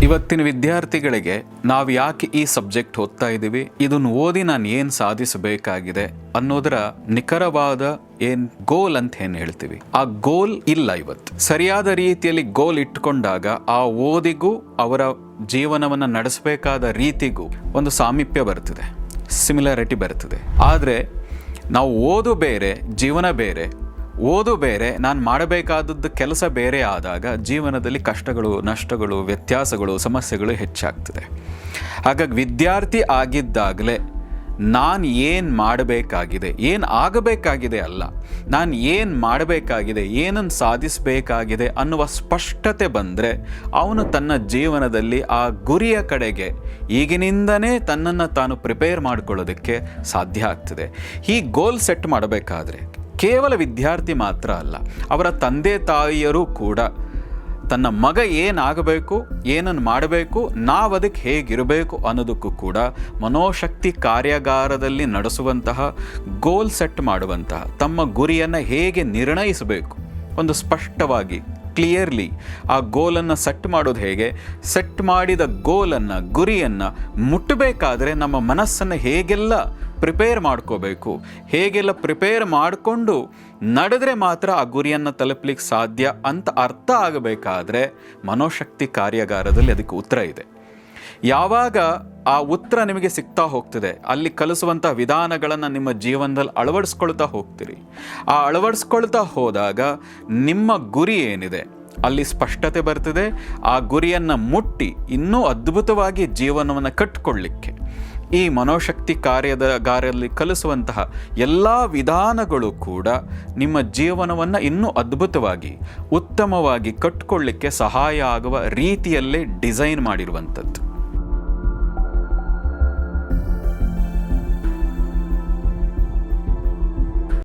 ಇವತ್ತಿನ ವಿದ್ಯಾರ್ಥಿಗಳಿಗೆ ನಾವು ಯಾಕೆ ಈ ಸಬ್ಜೆಕ್ಟ್ ಓದ್ತಾ ಇದ್ದೀವಿ, ಇದನ್ನು ಓದಿ ನಾನು ಏನು ಸಾಧಿಸಬೇಕಾಗಿದೆ ಅನ್ನೋದರ ನಿಖರವಾದ ಗೋಲ್ ಅಂತ ಏನು ಹೇಳ್ತೀವಿ, ಆ ಗೋಲ್ ಇಲ್ಲ. ಇವತ್ತು ಸರಿಯಾದ ರೀತಿಯಲ್ಲಿ ಗೋಲ್ ಇಟ್ಕೊಂಡಾಗ ಆ ಓದಿಗೂ ಅವರ ಜೀವನವನ್ನು ನಡೆಸಬೇಕಾದ ರೀತಿಗೂ ಒಂದು ಸಾಮೀಪ್ಯ ಬರ್ತದೆ, ಸಿಮಿಲಾರಿಟಿ ಬರ್ತದೆ. ಆದರೆ ನಾವು ಓದು ಬೇರೆ, ಜೀವನ ಬೇರೆ, ಓದು ಬೇರೆ, ನಾನು ಮಾಡಬೇಕಾದದ್ದು ಕೆಲಸ ಬೇರೆ ಆದಾಗ ಜೀವನದಲ್ಲಿ ಕಷ್ಟಗಳು, ನಷ್ಟಗಳು, ವ್ಯತ್ಯಾಸಗಳು, ಸಮಸ್ಯೆಗಳು ಹೆಚ್ಚಾಗ್ತದೆ. ಹಾಗಾಗಿ ವಿದ್ಯಾರ್ಥಿ ಆಗಿದ್ದಾಗಲೇ ನಾನು ಏನು ಮಾಡಬೇಕಾಗಿದೆ, ಏನು ಆಗಬೇಕಾಗಿದೆ ಅಲ್ಲ, ನಾನು ಏನು ಮಾಡಬೇಕಾಗಿದೆ, ಏನನ್ನು ಸಾಧಿಸಬೇಕಾಗಿದೆ ಅನ್ನುವ ಸ್ಪಷ್ಟತೆ ಬಂದರೆ ಅವನು ತನ್ನ ಜೀವನದಲ್ಲಿ ಆ ಗುರಿಯ ಕಡೆಗೆ ಈಗಿನಿಂದನೇ ತನ್ನನ್ನು ತಾನು ಪ್ರಿಪೇರ್ ಮಾಡ್ಕೊಳ್ಳೋದಕ್ಕೆ ಸಾಧ್ಯ ಆಗ್ತದೆ. ಈ ಗೋಲ್ ಸೆಟ್ ಮಾಡಬೇಕಾದ್ರೆ ಕೇವಲ ವಿದ್ಯಾರ್ಥಿ ಮಾತ್ರ ಅಲ್ಲ, ಅವರ ತಂದೆ ತಾಯಿಯರು ಕೂಡ ತನ್ನ ಮಗ ಏನಾಗಬೇಕು, ಏನನ್ನು ಮಾಡಬೇಕು, ನಾವು ಅದಕ್ಕೆ ಹೇಗಿರಬೇಕು ಅನ್ನೋದಕ್ಕೂ ಕೂಡ ಮನೋಶಕ್ತಿ ಕಾರ್ಯಾಗಾರದಲ್ಲಿ ನಡೆಸುವಂತಹ ಗೋಲ್ ಸೆಟ್ ಮಾಡುವಂತಹ, ತಮ್ಮ ಗುರಿಯನ್ನು ಹೇಗೆ ನಿರ್ಣಯಿಸಬೇಕು ಒಂದು ಸ್ಪಷ್ಟವಾಗಿ ಕ್ಲಿಯರ್ಲಿ ಆ ಗೋಲನ್ನು ಸೆಟ್ ಮಾಡೋದು ಹೇಗೆ, ಸೆಟ್ ಮಾಡಿದ ಗೋಲನ್ನು, ಗುರಿಯನ್ನು ಮುಟ್ಟಬೇಕಾದ್ರೆ ನಮ್ಮ ಮನಸ್ಸನ್ನು ಹೇಗೆಲ್ಲ ಪ್ರಿಪೇರ್ ಮಾಡ್ಕೋಬೇಕು, ಹೇಗೆಲ್ಲ ಪ್ರಿಪೇರ್ ಮಾಡಿಕೊಂಡು ನಡೆದ್ರೆ ಮಾತ್ರ ಆ ಗುರಿಯನ್ನು ತಲುಪಲಿಕ್ಕೆ ಸಾಧ್ಯ ಅಂತ ಅರ್ಥ ಆಗಬೇಕಾದ್ರೆ ಮನೋಶಕ್ತಿ ಕಾರ್ಯಾಗಾರದಲ್ಲಿ ಅದಕ್ಕೆ ಉತ್ತರ ಇದೆ. ಯಾವಾಗ ಆ ಉತ್ತರ ನಿಮಗೆ ಸಿಗ್ತಾ ಹೋಗ್ತದೆ, ಅಲ್ಲಿ ಕಲಿಸುವಂಥ ವಿಧಾನಗಳನ್ನು ನಿಮ್ಮ ಜೀವನದಲ್ಲಿ ಅಳವಡಿಸ್ಕೊಳ್ತಾ ಹೋಗ್ತೀರಿ. ಆ ಅಳವಡಿಸ್ಕೊಳ್ತಾ ಹೋದಾಗ ನಿಮ್ಮ ಗುರಿ ಏನಿದೆ ಅಲ್ಲಿ ಸ್ಪಷ್ಟತೆ ಬರ್ತದೆ. ಆ ಗುರಿಯನ್ನು ಮುಟ್ಟಿ ಇನ್ನೂ ಅದ್ಭುತವಾಗಿ ಜೀವನವನ್ನು ಕಟ್ಟಿಕೊಳ್ಳಿಕ್ಕೆ ಈ ಮನೋಶಕ್ತಿ ಕಾರ್ಯಾಗಾರದಲ್ಲಿ ಕಲಿಸುವಂತಹ ಎಲ್ಲ ವಿಧಾನಗಳು ಕೂಡ ನಿಮ್ಮ ಜೀವನವನ್ನು ಇನ್ನೂ ಅದ್ಭುತವಾಗಿ, ಉತ್ತಮವಾಗಿ ಕಟ್ಟಿಕೊಳ್ಳಿಕ್ಕೆ ಸಹಾಯ ಆಗುವ ರೀತಿಯಲ್ಲೇ ಡಿಸೈನ್ ಮಾಡಿರುವಂಥದ್ದು.